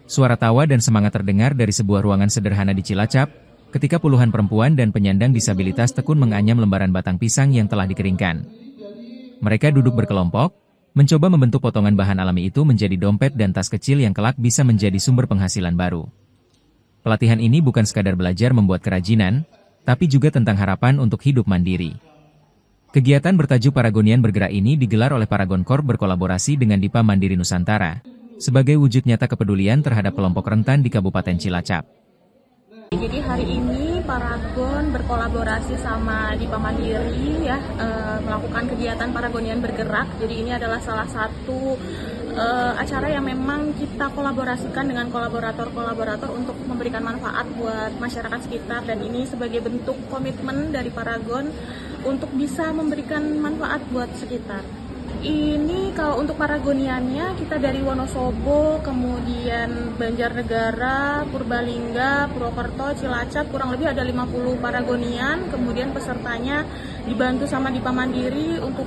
Suara tawa dan semangat terdengar dari sebuah ruangan sederhana di Cilacap, ketika puluhan perempuan dan penyandang disabilitas tekun menganyam lembaran batang pisang yang telah dikeringkan. Mereka duduk berkelompok, mencoba membentuk potongan bahan alami itu menjadi dompet dan tas kecil yang kelak bisa menjadi sumber penghasilan baru. Pelatihan ini bukan sekadar belajar membuat kerajinan, tapi juga tentang harapan untuk hidup mandiri. Kegiatan bertajuk Paragonian Bergerak ini digelar oleh Paragon Corp berkolaborasi dengan Dipa Mandiri Nusantara, sebagai wujud nyata kepedulian terhadap kelompok rentan di Kabupaten Cilacap. Jadi hari ini Paragon berkolaborasi sama Dipa Mandiri melakukan kegiatan Paragonian Bergerak. Jadi ini adalah salah satu acara yang memang kita kolaborasikan dengan kolaborator-kolaborator untuk memberikan manfaat buat masyarakat sekitar, dan ini sebagai bentuk komitmen dari Paragon untuk bisa memberikan manfaat buat sekitar. Ini kalau untuk Paragoniannya kita dari Wonosobo, kemudian Banjarnegara, Purbalingga, Purwokerto, Cilacap, kurang lebih ada 50 Paragonian. Kemudian pesertanya dibantu sama Dipa Mandiri. Untuk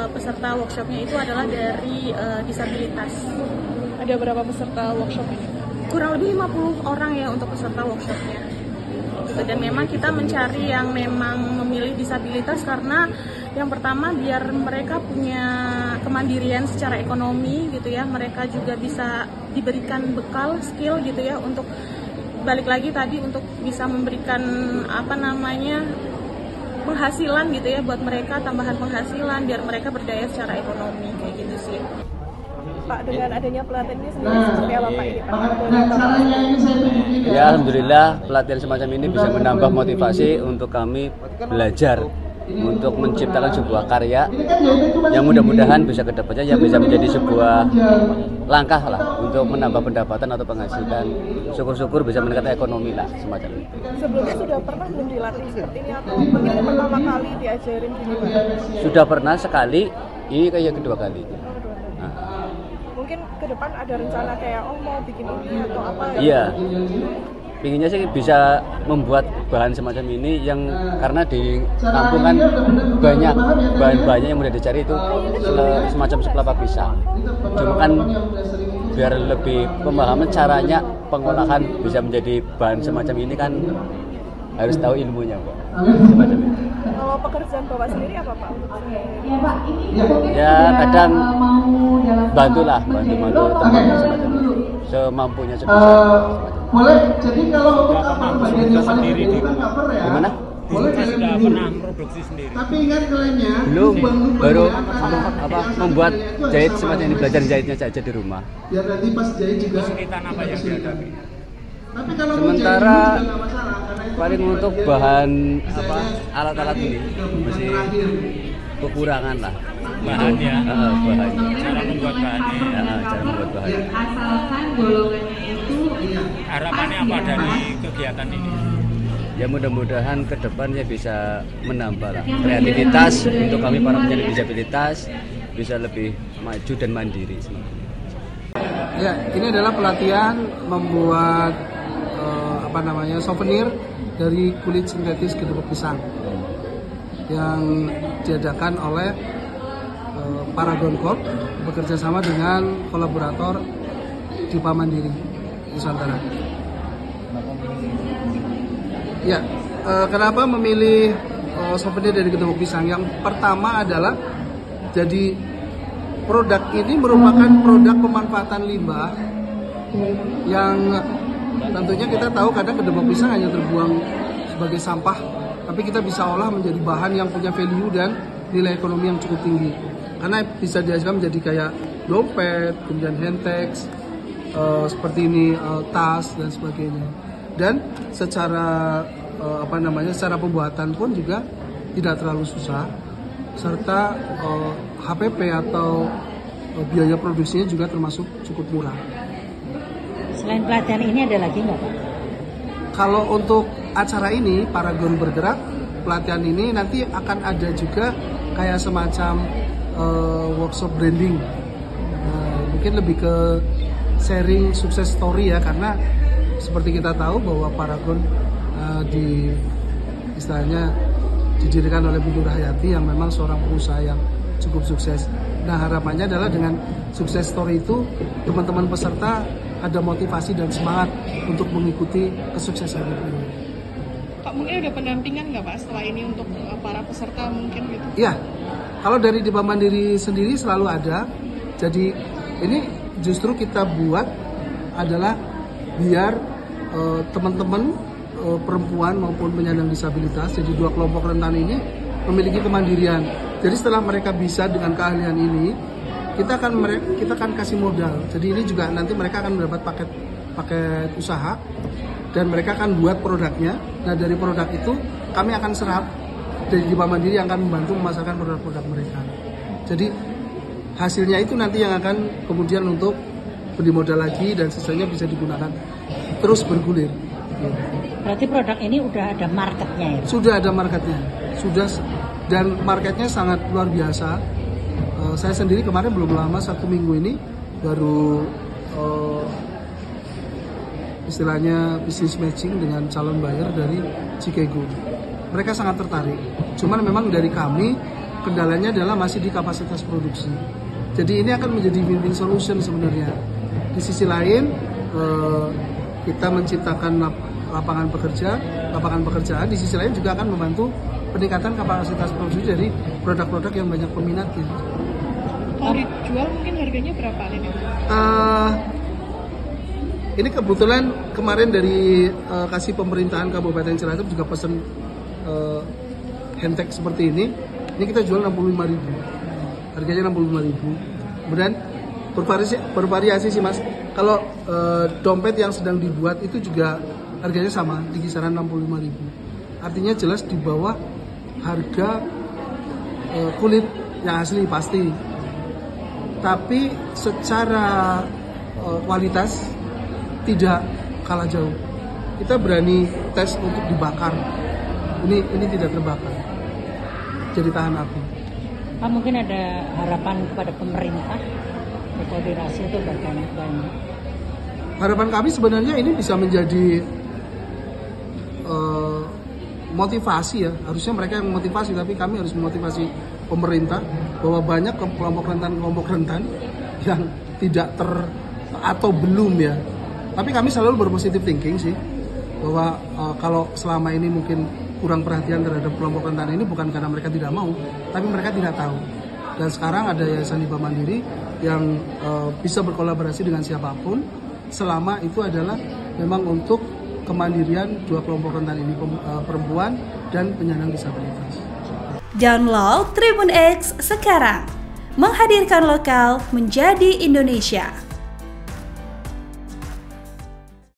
peserta workshopnya itu adalah dari disabilitas. Ada berapa peserta workshopnya? Kurang lebih 50 orang ya untuk peserta workshopnya. Dan memang kita mencari yang memang memilih disabilitas karena yang pertama biar mereka punya kemandirian secara ekonomi gitu ya, mereka juga bisa diberikan bekal skill gitu ya, untuk balik lagi tadi untuk bisa memberikan penghasilan gitu ya buat mereka, tambahan penghasilan biar mereka berdaya secara ekonomi kayak gitu sih. Pak, dengan adanya pelatihan ini sendiri seperti apa Pak ini Pak? Ya, alhamdulillah pelatihan semacam ini bisa menambah motivasi untuk kami belajar untuk menciptakan sebuah karya yang mudah-mudahan bisa kedepannya yang bisa menjadi sebuah langkah lah untuk menambah pendapatan atau penghasilan. Syukur-syukur bisa meningkatkan ekonomi lah semacam itu. Sebelumnya sudah pernah belum dilatih seperti ini atau mungkin pertama kali diajarin gini Pak? Sudah pernah sekali, ini kayak kedua kali. Mungkin ke depan ada rencana kayak mau bikin ini atau apa? Iya. Pinginnya sih bisa membuat bahan semacam ini yang karena di kampung kan banyak bahan-bahannya yang mudah dicari itu semacam sepelapa pisang. Cuma kan biar lebih pemahaman caranya pengolahan bisa menjadi bahan semacam ini kan harus tahu ilmunya Pak. Semacam itu. Kalau pekerjaan Bapak sendiri apa Pak? Ya kadang bantu teman semacam itu. Semampunya sebisa. Boleh, jadi kalau untuk bagian yang paling sendiri gimana? Boleh sudah pernah produksi sendiri. Tapi ingat kaliannya belum, baru membuat jahit semacam ini, belajar jahitnya saja di rumah. Biar nanti pas jahit juga. Kesulitan apa yang dihadapi? Tapi kalau sementara paling untuk bahan alat-alat ini masih kekurangan lah. Bahannya. Bahannya. Cara membuat bahannya. Cara membuat bahannya. Asalkan golongannya itu harapannya apa dari kegiatan ini? Ya mudah-mudahan ke depannya bisa menambah lah kreativitas untuk kami para penyandang disabilitas bisa lebih maju dan mandiri. Ya, ini adalah pelatihan membuat souvenir dari kulit sintetis gedebuk pisang yang diadakan oleh Paragon Corp bekerja sama dengan kolaborator Dipa Mandiri Nusantara. Ya, kenapa memilih souvenir dari gedebuk pisang? Yang pertama adalah jadi produk ini merupakan produk pemanfaatan limbah yang tentunya kita tahu kadang gedebuk pisang hanya terbuang sebagai sampah, tapi kita bisa olah menjadi bahan yang punya value dan nilai ekonomi yang cukup tinggi. Karena bisa dihasilkan menjadi kayak dompet, kemudian handtags, seperti ini, tas dan sebagainya. Dan secara secara pembuatan pun juga tidak terlalu susah, serta HPP atau biaya produksinya juga termasuk cukup murah. Selain pelatihan ini ada lagi nggak Pak? Kalau untuk acara ini, Paragon Bergerak, pelatihan ini nanti akan ada juga kayak semacam workshop branding. Mungkin lebih ke sharing sukses story ya, karena seperti kita tahu bahwa Paragon di istilahnya didirikan oleh Bu Nur Hayati yang memang seorang pengusaha yang cukup sukses. Nah, harapannya adalah dengan sukses story itu teman-teman peserta ada motivasi dan semangat untuk mengikuti kesuksesan ini. Pak, mungkin ada pendampingan nggak Pak setelah ini untuk para peserta mungkin gitu? Iya, kalau dari di Bank Mandiri sendiri selalu ada. Jadi ini justru kita buat adalah biar teman-teman perempuan maupun penyandang disabilitas, jadi dua kelompok rentan ini memiliki kemandirian. Jadi setelah mereka bisa dengan keahlian ini, kita akan kasih modal. Jadi ini juga nanti mereka akan mendapat paket usaha dan mereka akan buat produknya. Nah, dari produk itu kami akan serap dari Bank Mandiri yang akan membantu memasarkan produk-produk mereka. Jadi hasilnya itu nanti yang akan kemudian untuk beli modal lagi dan sisanya bisa digunakan terus bergulir. Berarti produk ini udah ada marketnya ya? Sudah ada marketnya, sudah, dan marketnya sangat luar biasa. Saya sendiri kemarin belum lama, 1 minggu ini baru istilahnya business matching dengan calon buyer dari Cikegu. Mereka sangat tertarik. Cuman memang dari kami kendalanya adalah masih di kapasitas produksi. Jadi ini akan menjadi win-win solution sebenarnya. Di sisi lain kita menciptakan lapangan pekerjaan, di sisi lain juga akan membantu peningkatan kapasitas produksi dari produk-produk yang banyak peminatnya. Kalau dijual mungkin harganya berapa ini? Ini kebetulan kemarin dari kasih pemerintahan Kabupaten Cilacap juga pesen handtag seperti ini. Ini kita jual 65.000. Harganya 65.000. Kemudian bervariasi sih Mas. Kalau dompet yang sedang dibuat itu juga harganya sama di kisaran 65.000. Artinya jelas di bawah harga kulit yang asli pasti. Tapi secara kualitas tidak kalah jauh. Kita berani tes untuk dibakar. Ini tidak terbakar. Jadi tahan api. Pak, mungkin ada harapan kepada pemerintah berkoordinasi itu bagaimana? Harapan kami sebenarnya ini bisa menjadi motivasi ya. Harusnya mereka yang memotivasi, tapi kami harus memotivasi pemerintah bahwa banyak kelompok rentan yang tidak atau belum ya. Tapi kami selalu berpositif thinking sih bahwa kalau selama ini mungkin kurang perhatian terhadap kelompok rentan ini bukan karena mereka tidak mau, tapi mereka tidak tahu. Dan sekarang ada Yayasan Bank Mandiri yang bisa berkolaborasi dengan siapapun selama itu adalah memang untuk kemandirian dua kelompok rentan ini, perempuan dan penyandang disabilitas. Download Tribun X sekarang, menghadirkan lokal menjadi Indonesia.